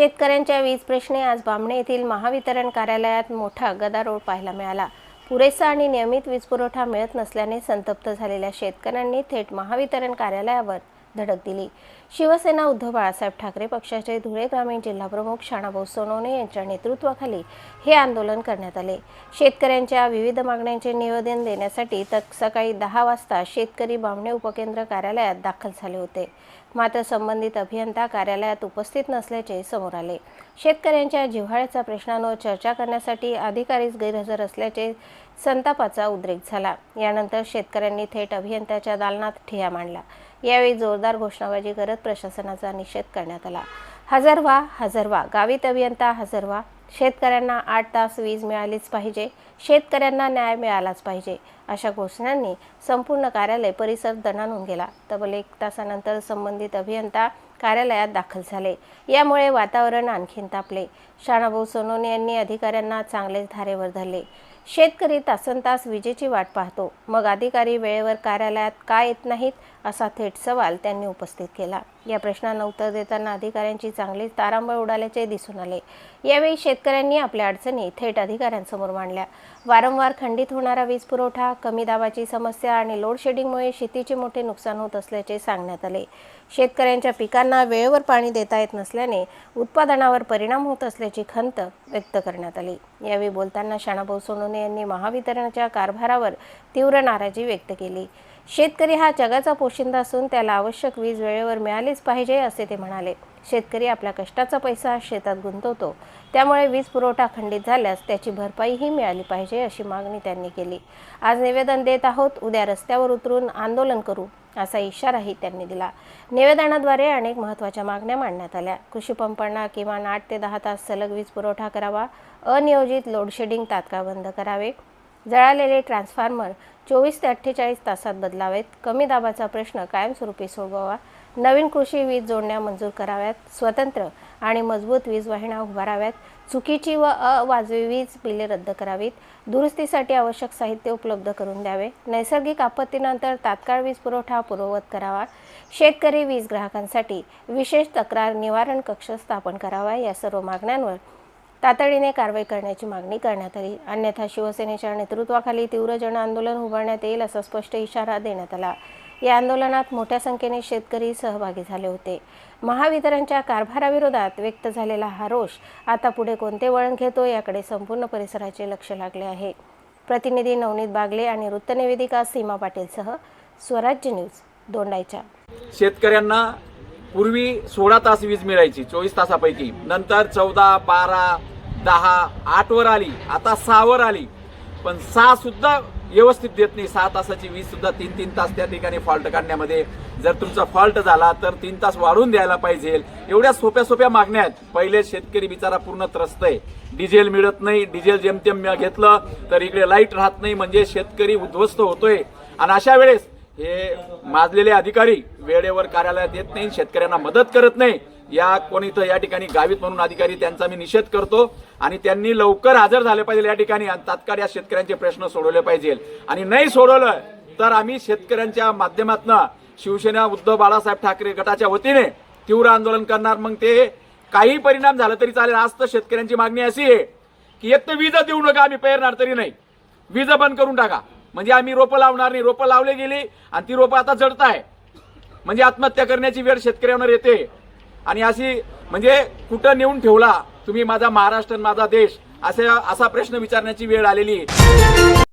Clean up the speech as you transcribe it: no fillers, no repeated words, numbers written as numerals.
शेतकऱ्यांच्या वीज प्रश्नी आज बामणे येथील महावितरण कार्यालयात मोठा गदारोळ पाहायला मिळाला। पुरेसा आणि नियमित वीज पुरवठा मिळत नसल्याने संतप्त झालेल्या शेतकऱ्यांनी थेट महावितरण कार्यालयावर धडक दिली। शिवसेना उद्धव बाळासाहेब ठाकरे पक्षाचे धुळे ग्रामीण जिल्हाप्रमुख शानाभाऊ सोनवणे यांच्या नेतृत्वाखाली हे आंदोलन करण्यात आले। शेतकऱ्यांच्या विविध मागण्यांचे निवेदन देण्यासाठी सकाळी 10 वाजता शेतकरी बामणे उपकेंद्र कार्यालयात दाखल झाले होते। मात्र संबंधित अभियंता कार्यालयात उपस्थित नसल्याचे समोर आले। शेतकऱ्यांच्या जिव्हाळ्याच्या प्रश्नांवर चर्चा करण्यासाठी अधिकारीच गैरहजर असल्याचे संतापाचा उद्रेक झाला। यानंतर शेतकऱ्यांनी थेट अभियंत्याच्या दालनात ठिय्या मांडला। यावेळी जोरदार घोषणाबाजी करत प्रशासनाचा निषेध करण्यात आला। हजर व्हा, गावीत अभियंता हजर व्हा, शेतकऱ्यांना 8 तास वीज मिळालीच पाहिजे, शेतकऱ्यांना न्याय मिळालाच पाहिजे अशा घोषणांनी संपूर्ण कार्यालय परिसर दणाणून गेला। तब्बल 1 तासानंतर संबंधित अभियंता कार्यालयात दाखल झाले। यामुळे वातावरण आणखीन तापले। शानाभाऊ सोनवणे यांनी अधिकाऱ्यांना चांगलेच धारेवर धरले। शेतकरी तासनतास विजेची वाट पाहतो, मग अधिकारी वेळेवर कार्यालयात का येत नाहीत असा थेट सवाल त्यांनी उपस्थित केला। या प्रश्नांना उत्तर देताना अधिकाऱ्यांची चांगलीच तारांबळ उडाल्याचे दिसून आले। यावेळी शेतकऱ्यांनी आपल्या अडचणी थेट अधिकाऱ्यांसमोर मांडल्या। वारंवार खंडित होणारा वीज पुरवठा, कमी दाबाची समस्या आणि लोड शेडिंगमुळे शेतीचे मोठे नुकसान होत असल्याचे सांगण्यात आले। शेतकऱ्यांच्या पिकांना वेळेवर पाणी देता येत नसल्याने उत्पादनावर परिणाम होत असल्याची खंत व्यक्त करण्यात आली। यावेळी बोलताना शानाभाऊ सोनवणे यांनी महावितरणाच्या कारभारावर तीव्र नाराजी व्यक्त केली। शेतकरी हा जगाचा पोशिंदा असून त्याला आवश्यक वीज वेळेवर मिळालीच पाहिजे असे ते म्हणाले। शेतकरी आपल्या कष्टाचा पैसा शेतात गुंतवतो, त्यामुळे वीज पुरवठा खंडित झाल्यास त्याची भरपाईही मिळाली पाहिजे अशी मागणी त्यांनी केली। आज निवेदन देत आहोत, उद्या रस्त्यावर उतरून आंदोलन करू असा इशाराही त्यांनी दिला। निवेदनाद्वारे अनेक महत्त्वाच्या मागण्या मांडण्यात आल्या। कृषी पंपांना किमान 8 ते 10 तास सलग वीज पुरवठा करावा, अनियोजित लोड शेडिंग तात्काळ बंद करावे, जळालेले ट्रान्सफॉर्मर 24 ते 48 तासात बदलावेत, कमी दाबाचा प्रश्न कायमस्वरूपी सोडवावा, नवीन कृषी वीज जोडण्या मंजूर कराव्यात, स्वतंत्र आणि मजबूत वीज वाहिन्या उभाराव्यात, चुकीची व अवाजवी वीज बिले रद्द करावीत, दुरुस्तीसाठी आवश्यक साहित्य उपलब्ध करून द्यावे, नैसर्गिक आपत्तीनंतर तात्काळ वीज पुरवठा पूर्ववत करावा, शेतकरी वीज ग्राहकांसाठी विशेष तक्रार निवारण कक्ष स्थापन करावा। या सर्व मागण्यांवर तातडीने कारवाई करण्याची मागणी करण्यात आली। अन्यथा शिवसेनेच्या नेतृत्वाखाली तीव्र जन आंदोलन उभारण्यात येईल असा स्पष्ट इशारा देण्यात आला। या आंदोलनात मोठ्या संख्येने शेतकरी सहभागी झाले होते। महावितरणच्या कारभाराविरोधात व्यक्त झालेला हा रोष आता पुढे कोणते वळण घेतो याकडे संपूर्ण परिसराचे लक्ष लागले आहे। प्रतिनिधी नवनीत बागले आणि वृत्तनिवेदिका सीमा पाटीलसह स्वराज्य न्यूज, दोंडाईचा। शेतकऱ्यांना पूर्वी 16 तास वीज मिळायची 24 तासापैकी, नंतर 14, 12, 10, 8 वर आली, आता 6 वर आली। पण 6 सुद्धा व्यवस्थित देत नाही। 6 तासाची वीज सुद्धा 3-3 तास त्या ठिकाणी फॉल्ट काढण्यामध्ये, जर तुमचा फॉल्ट झाला तर 3 तास वाढून द्यायला पाहिजे। एवढ्या सोप्या मागण्या आहेत। पहिले शेतकरी बिचारा पूर्ण त्रस्त आहे। डिझेल मिळत नाही, डिझेल जेमतेम घेतलं तर इकडे लाईट राहत नाही, म्हणजे शेतकरी उद्ध्वस्त होतोय। आणि अशा वेळेस हे माजलेले अधिकारी वेळेवर कार्यालयात येत नाही, शेतकऱ्यांना मदत करत नाही। या ठिकाणी गावीत म्हणून अधिकारी, त्यांचा मी निषेध करतो आणि त्यांनी लवकर हजर झाले पाहिजे या ठिकाणी आणि तात्काळ या शेतकऱ्यांचे प्रश्न सोडवले पाहिजे। आणि नाही सोडवलं तर आम्ही शेतकऱ्यांच्या माध्यमातून शिवसेना उद्धव बाळासाहेब ठाकरे गटाच्या वतीने तीव्र आंदोलन करणार। मग ते काही परिणाम झाला तरी चालेल। आज तर शेतकऱ्यांची मागणी अशी आहे की एक तर वीज देऊ नका, आम्ही पेरणार तरी नाही, वीज बंद करून टाका, म्हणजे आम्ही रोपं लावणार नाही। रोपं लावले गेली आणि ती रोपं आता जळताय, म्हणजे आत्महत्या करण्याची वेळ शेतकऱ्यांवर येते। आणि अशी म्हणजे कुठं नेऊन ठेवला तुम्ही माझा महाराष्ट्र, माझा देश, असा प्रश्न विचारण्याची वेळ आलेली आहे।